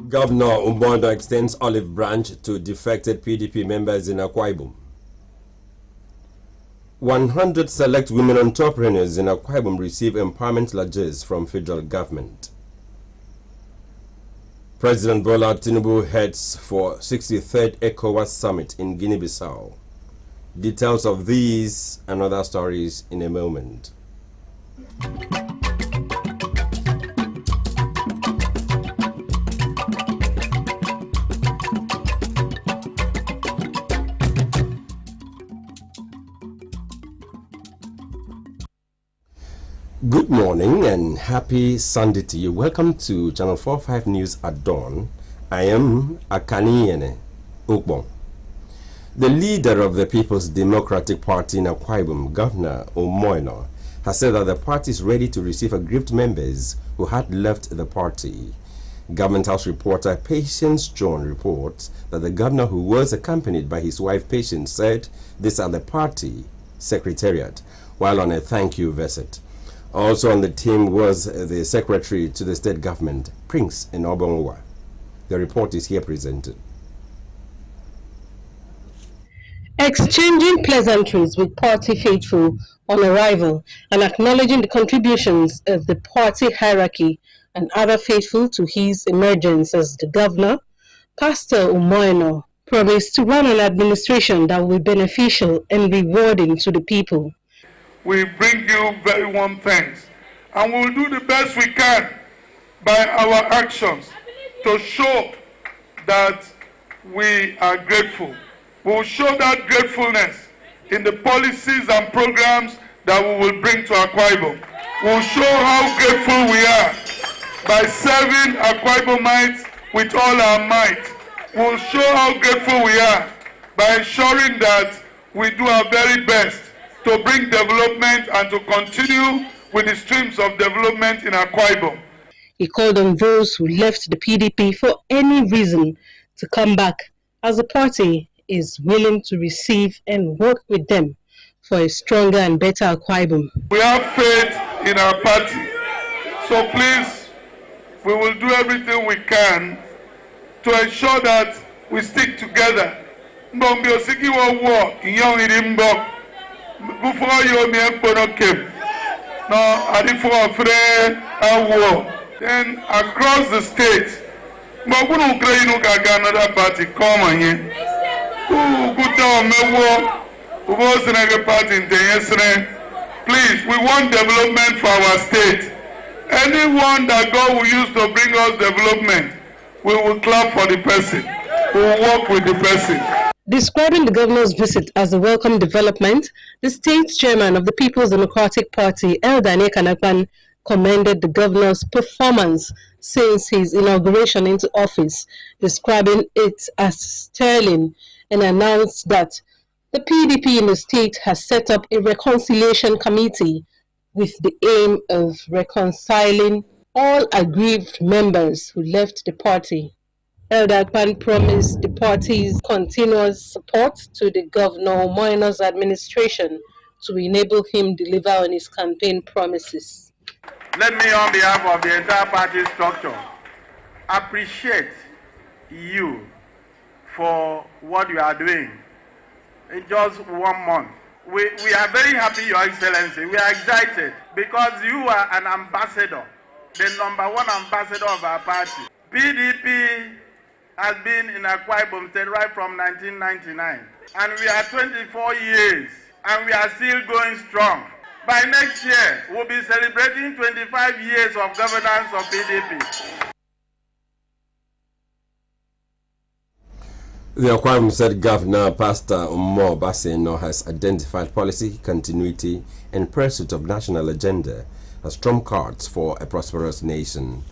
Governor Umono extends olive branch to defected PDP members in Akwa Ibom. 100 select women entrepreneurs in Akwa Ibom receive empowerment largesse from federal government. President Bola Tinubu heads for 63rd ECOWAS summit in Guinea-Bissau. Details of these and other stories in a moment. Good morning and happy Sunday to you. Welcome to Channel 45 News at Dawn. I am Akaniene Ukbon. The leader of the People's Democratic Party in Akwa Ibom, Governor Umono, has said that the party is ready to receive aggrieved members who had left the party. Government House reporter Patience John reports that the governor, who was accompanied by his wife Patience, said this at the party secretariat while on a thank you visit. Also on the team was the secretary to the state government, Prince Enobonwa. The report is here presented. Exchanging pleasantries with party faithful on arrival and acknowledging the contributions of the party hierarchy and other faithful to his emergence as the governor, Pastor Umono promised to run an administration that will be beneficial and rewarding to the people. We bring you very warm thanks, and we will do the best we can by our actions to show that we are grateful. We will show that gratefulness in the policies and programs that we will bring to Akwa Ibom. We will show how grateful we are by serving Akwa Ibomites with all our might. We will show how grateful we are by ensuring that we do our very best to bring development and to continue with the streams of development in Akwa Ibom. He called on those who left the PDP for any reason to come back, as the party is willing to receive and work with them for a stronger and better Akwa Ibom. We have faith in our party, so please, we will do everything we can to ensure that we stick together. Before you came, then across the state, another party come on here. Please, we want development for our state. Anyone that God will use to bring us development, we will clap for the person. We will work with the person. Describing the governor's visit as a welcome development, the state chairman of the People's Democratic Party, Eldane Kanakpan, commended the governor's performance since his inauguration into office, describing it as sterling, and announced that the PDP in the state has set up a reconciliation committee with the aim of reconciling all aggrieved members who left the party. Elder Akpan promised the party's continuous support to the Governor Umono's administration to enable him deliver on his campaign promises. Let me, on behalf of the entire party structure, appreciate you for what you are doing in just 1 month. We are very happy, Your Excellency. We are excited because you are an ambassador, the #1 ambassador of our party. PDP has been in Akwa Ibom State right from 1999, and we are 24 years, and we are still going strong. By next year, we'll be celebrating 25 years of governance of PDP. The Akwa Ibom State Governor, Pastor Umo Baseno, has identified policy continuity and pursuit of national agenda as trump cards for a prosperous nation.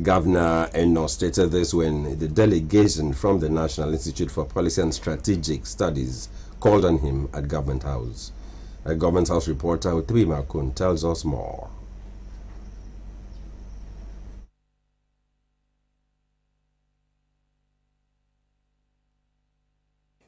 Governor Eno stated this when the delegation from the National Institute for Policy and Strategic Studies called on him at Government House. A Government House reporter, Utri Makun, tells us more.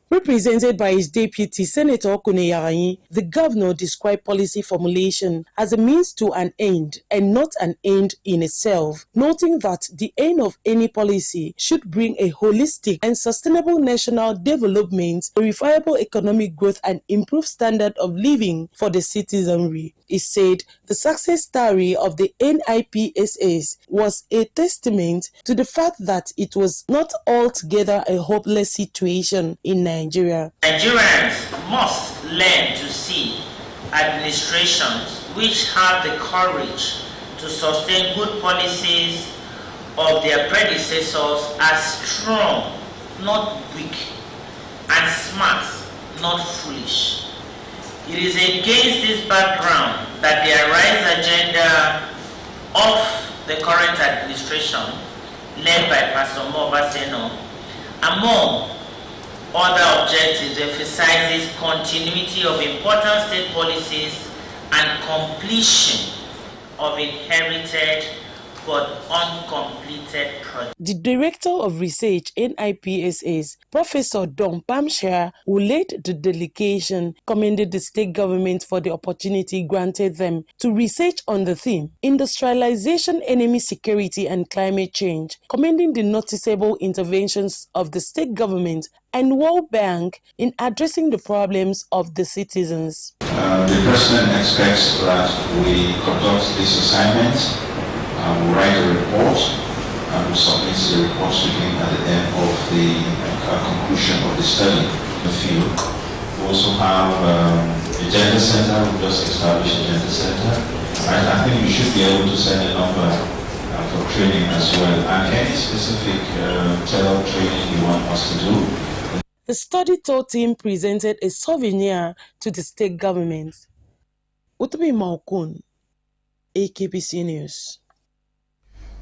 Represented by his deputy, Senator Okuneyarayi, the governor described policy formulation as a means to an end and not an end in itself, noting that the aim of any policy should bring a holistic and sustainable national development, verifiable economic growth, and improved standard of living for the citizenry. He said the success story of the NIPSS was a testament to the fact that it was not altogether a hopeless situation in Nigeria. Nigerians must learn to see administrations which have the courage to sustain good policies of their predecessors as strong, not weak, and smart, not foolish. It is against this background that the Arise agenda of the current administration, led by Pastor Mobaseno, among other objectives, emphasizes continuity of important state policies and completion of inherited but uncompleted projects. The Director of Research NIPSS, Professor Don Pamshire, who led the delegation, commended the state government for the opportunity granted them to research on the theme Industrialization, Enemy Security and Climate Change, commending the noticeable interventions of the state government and World Bank in addressing the problems of the citizens. The President expects that we conduct this assignment. We'll write a report and we'll submit the report to him at the end of the conclusion of the study in the field. We also have a gender center. We just established a gender center. I think we should be able to send a number for training as well. And any specific tailor training you want us to do. The study tour team presented a souvenir to the state government. Utumi Maukun, Akbc News.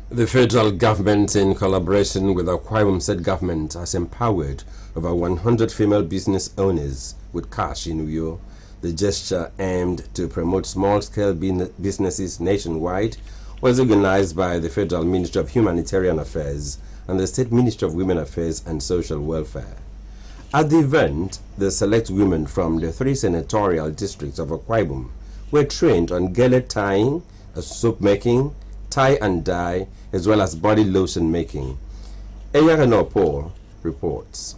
The federal government, in collaboration with the Akwa Ibom State government, has empowered over 100 female business owners with cash in Uyo. The gesture, aimed to promote small-scale businesses nationwide, was organized by the Federal Ministry of Humanitarian Affairs and the State Ministry of Women Affairs and Social Welfare. At the event, the select women from the 3 senatorial districts of Akwa Ibom were trained on gele tying, soap making, tie and dye, as well as body lotion making. Eyagano Paul reports.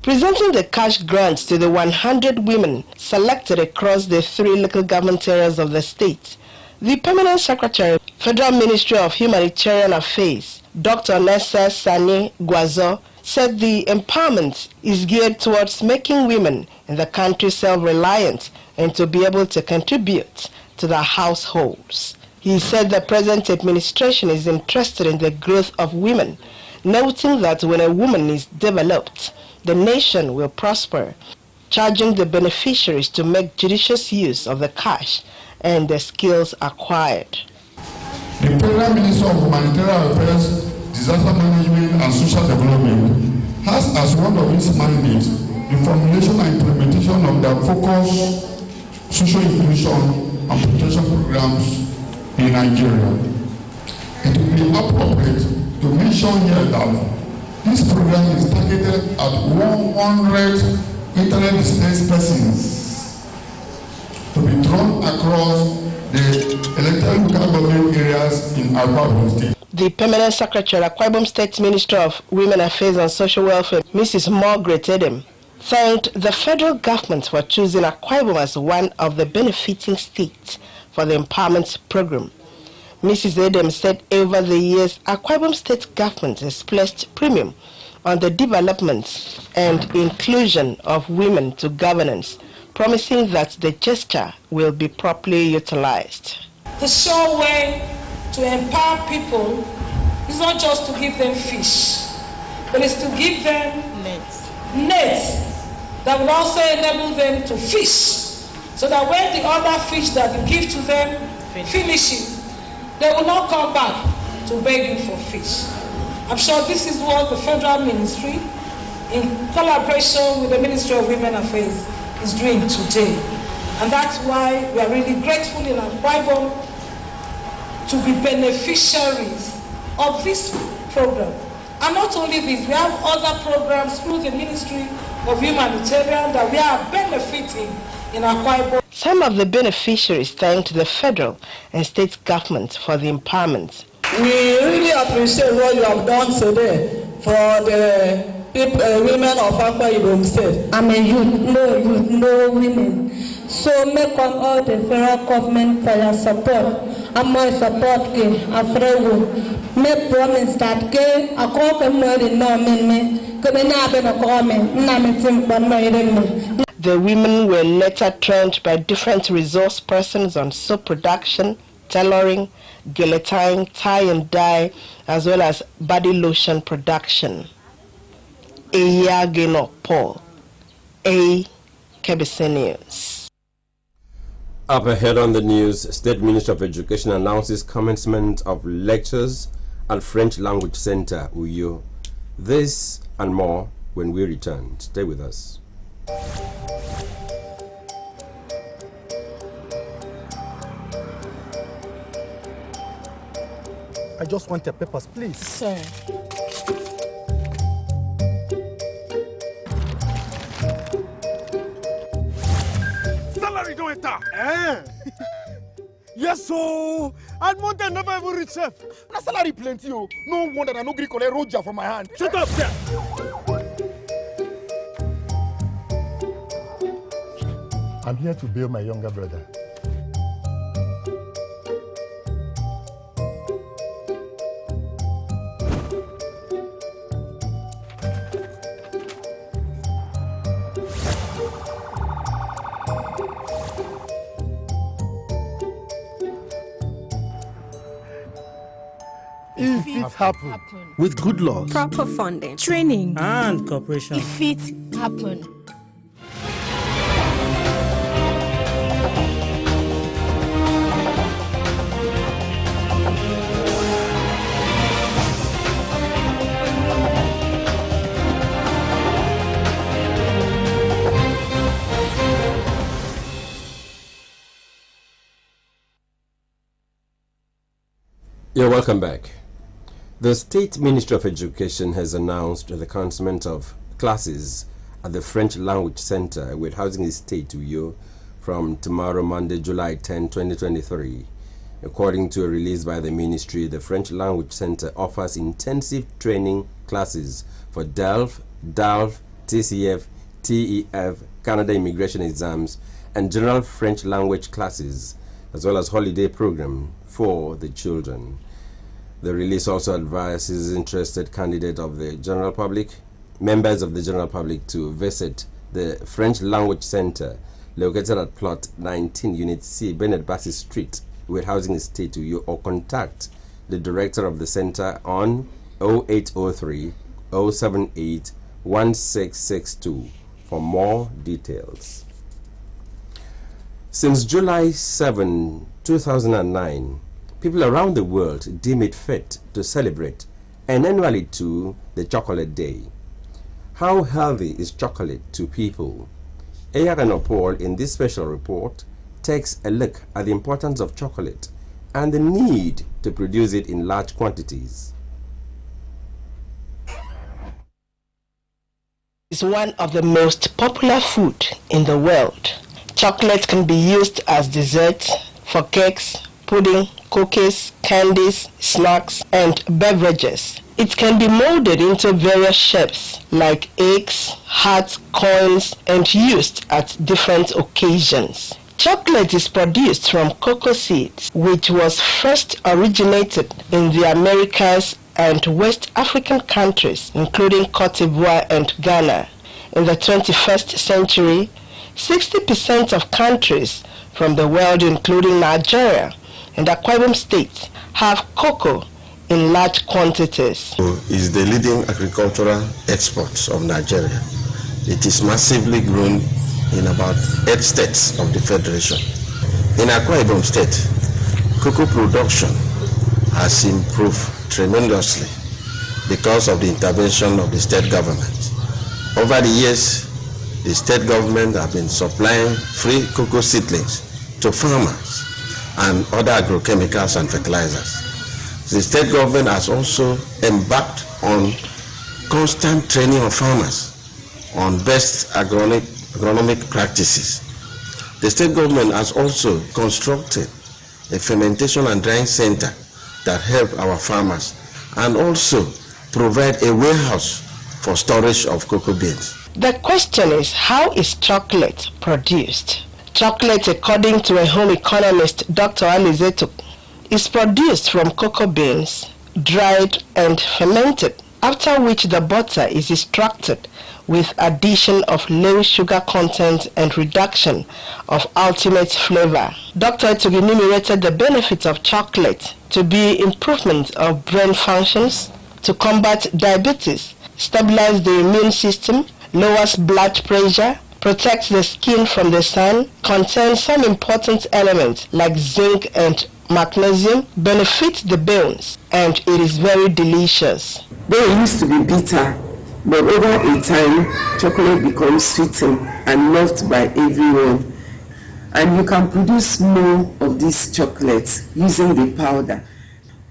Presenting the cash grants to the 100 women selected across the 3 local government areas of the state, the Permanent Secretary, Federal Ministry of Humanitarian Affairs, Dr. Nessa Sani Guazo, said the empowerment is geared towards making women in the country self-reliant and to be able to contribute to their households. He said the present administration is interested in the growth of women, noting that when a woman is developed, the nation will prosper, charging the beneficiaries to make judicious use of the cash and the skills acquired. The Federal Ministry of Humanitarian Affairs, Disaster Management and Social Development has as one of its mandates the formulation and implementation of the focused social inclusion and protection programs in Nigeria. It will be appropriate to mention here that this program is targeted at 100 internally displaced persons to be drawn across the elected local government areas in Akwa Ibom State. The Permanent Secretary of Akwa Ibom State Ministry of Women Affairs and Social Welfare, Mrs. Margaret Edem, thanked the federal government for choosing Akwa Ibom as one of the benefiting states for the empowerment program. Mrs. Edem said over the years, Akwa Ibom State government has placed premium on the development and inclusion of women to governance, promising that the gesture will be properly utilized. The sure way to empower people is not just to give them fish, but it's to give them nets that will also enable them to fish, so that when the other fish that you give to them finish it, they will not come back to beg you for fish. I'm sure this is what the federal ministry, in collaboration with the Ministry of Women Affairs, is doing today. And that's why we are really grateful in Akwa Ibom to be beneficiaries of this program. And not only this, we have other programs through the Ministry of Humanitarian that we are benefiting in Akwa Ibom. Some of the beneficiaries thanked the federal and state government for the empowerment. We really appreciate what you have done today for the women of Akwa Ibom State. I'm a youth, no women. So make on all the federal government for your support. I'm more support make promise that I call them more than no men. The women were later trained by different resource persons on soap production, tailoring, guillotine, tie and dye, as well as body lotion production. Eyageno Paul, Akbc News. Up ahead on the news, State Minister of Education announces commencement of lectures at French Language Center, Uyo. This and more when we return. Stay with us. I just want the papers, please. Sir. Salary don't enter. Yes, so and Monday never even reach safe. Na salary plenty, oh. No wonder I no gree collect roja from my hand. Shut up, sir. I'm here to bail my younger brother. If it happen. With good laws, proper funding, training, and cooperation. If it happen. You're welcome back. The State Ministry of Education has announced the commencement of classes at the French Language Center with Housing Estate Uyo from tomorrow, Monday, July 10, 2023. According to a release by the ministry, the French Language Center offers intensive training classes for DELF, TCF, TEF, Canada Immigration Exams, and general French language classes, as well as holiday program for the children. The release also advises interested candidates of the general public, members of the general public, to visit the French Language Center located at Plot 19, Unit C, Bernard Bassi Street, with Housing Estate to you, or contact the director of the center on 0803 078 1662 for more details. Since July 7, 2009, people around the world deem it fit to celebrate, and annually too, the Chocolate Day. How healthy is chocolate to people? Eyageno Paul, in this special report, takes a look at the importance of chocolate and the need to produce it in large quantities. It's one of the most popular food in the world. Chocolate can be used as dessert for cakes, pudding, cookies, candies, snacks, and beverages. It can be molded into various shapes like eggs, hearts, coins, and used at different occasions. Chocolate is produced from cocoa seeds, which was first originated in the Americas and West African countries, including Cote d'Ivoire and Ghana. In the 21st century, 60% of countries from the world, including Nigeria and Akwa Ibom State, have cocoa in large quantities. Is the leading agricultural export of Nigeria. It is massively grown in about 8 states of the Federation. In Akwa Ibom State, cocoa production has improved tremendously because of the intervention of the state government. Over the years, the state government have been supplying free cocoa seedlings to farmers and other agrochemicals and fertilizers. The state government has also embarked on constant training of farmers on best agronomic practices. The state government has also constructed a fermentation and drying center that help our farmers and also provide a warehouse for storage of cocoa beans. The question is, how is chocolate produced? Chocolate, according to a home economist, Dr. Alizeto, is produced from cocoa beans, dried and fermented, after which the butter is extracted with addition of low sugar content and reduction of ultimate flavor. Dr. Etogi enumerated the benefits of chocolate to be improvement of brain functions, to combat diabetes, stabilize the immune system, lowers blood pressure, protects the skin from the sun, contains some important elements like zinc and magnesium, benefits the bones, and it is very delicious. They used to be bitter, but over a time, chocolate becomes sweetened and loved by everyone. And you can produce more of these chocolates using the powder.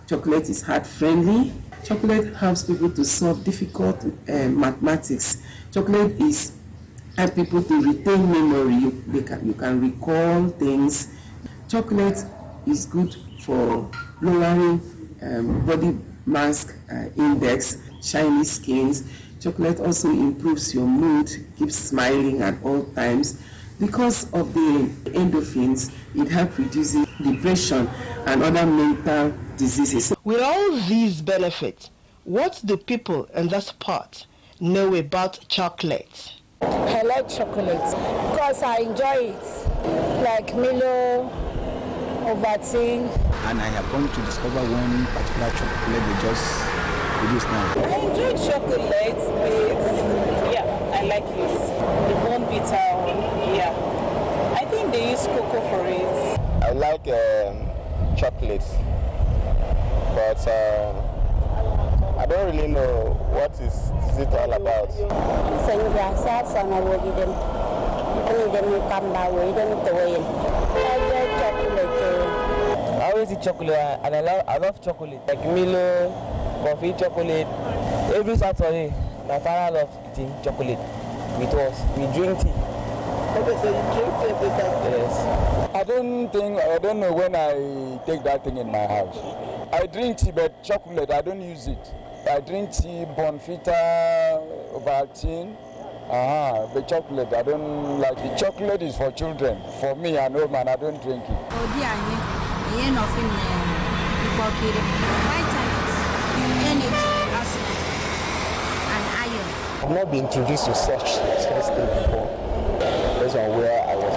Chocolate is heart-friendly. Chocolate helps people to solve difficult mathematics. Chocolate helps people to retain memory. You can recall things. Chocolate is good for lowering body mass index, shiny skins. Chocolate also improves your mood, keeps smiling at all times. Because of the endorphins, it helps reducing depression and other mental diseases. With all these benefits, what do people in this part know about chocolate? I like chocolate because I enjoy it, like Milo, Ovaltine. And I have come to discover one particular chocolate they just produce now. I enjoy chocolate, but yeah, I like it. The one bitter one, yeah. I think they use cocoa for it. I like chocolate, but I don't really know what is it all about. I always eat chocolate and I love chocolate. Like Milo, coffee, chocolate. Every Saturday, my father loves eating chocolate with us. We drink tea. Okay, so you drink tea every time? Yes. I don't know when I take that thing in my house. I drink tea, but chocolate, I don't use it. I drink tea, Bonfita, Ovaltine. The chocolate, I don't like it. Chocolate is for children. For me, an old man, I don't drink it. I've not been introduced to such thing before. That's where I was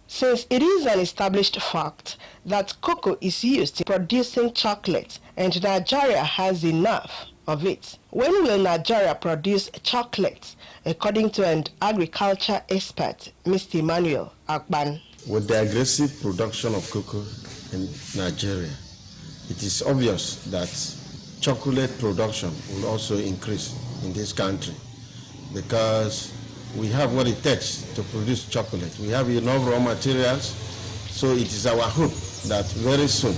Since it is an established fact that cocoa is used in producing chocolate and Nigeria has enough of it, when will Nigeria produce chocolate, according to an agriculture expert, Mr. Emmanuel Akban? With the aggressive production of cocoa in Nigeria, it is obvious that chocolate production will also increase in this country because we have what it takes to produce chocolate. We have enough raw materials, so it is our hope that very soon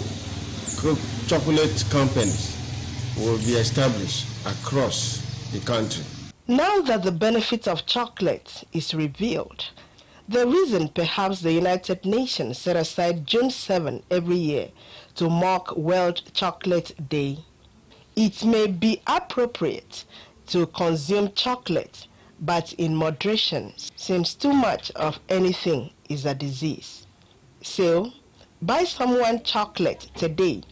chocolate companies will be established across the country. Now that the benefit of chocolate is revealed, the reason perhaps the United Nations set aside June 7 every year to mark World Chocolate Day. It may be appropriate to consume chocolate, but in moderation, since too much of anything is a disease. So, buy someone chocolate today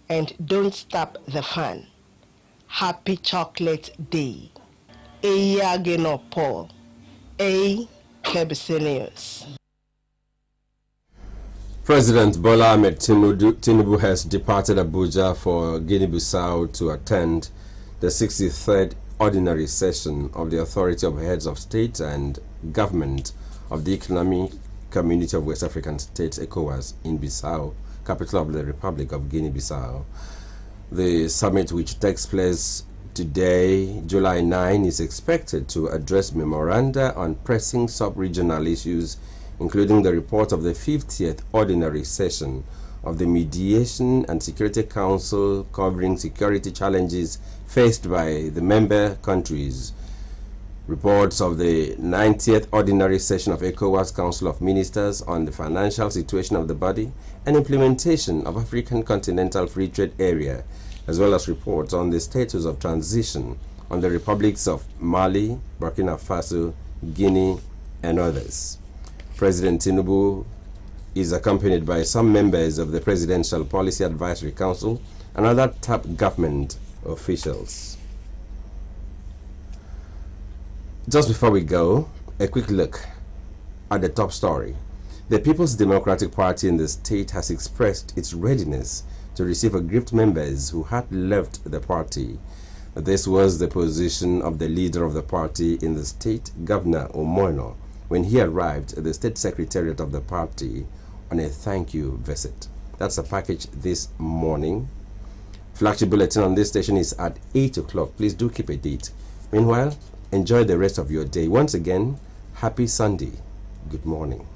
and don't stop the fun. Happy Chocolate Day. Eyageno Paul. Akbc News. President Bola Ahmed Tinubu has departed Abuja for Guinea-Bissau to attend the 63rd Ordinary Session of the Authority of Heads of State and Government of the Economic Community of West African States, ECOWAS, in Bissau, capital of the Republic of Guinea-Bissau. The summit, which takes place today, July 9, is expected to address memoranda on pressing sub-regional issues, including the report of the 50th Ordinary Session of the Mediation and Security Council covering security challenges faced by the member countries, reports of the 90th Ordinary Session of ECOWAS Council of Ministers on the financial situation of the body and implementation of African Continental Free Trade Area, as well as reports on the status of transition on the republics of Mali, Burkina Faso, Guinea, and others. President Tinubu is accompanied by some members of the Presidential Policy Advisory Council and other top government officials. Just before we go, a quick look at the top story. The People's Democratic Party in the state has expressed its readiness to receive aggrieved members who had left the party. This was the position of the leader of the party in the state, Governor Omono, when he arrived at the state secretariat of the party on a thank you visit. That's a package this morning. Flagship bulletin on this station is at 8 o'clock. Please do keep a date. Meanwhile, enjoy the rest of your day. Once again, happy Sunday. Good morning.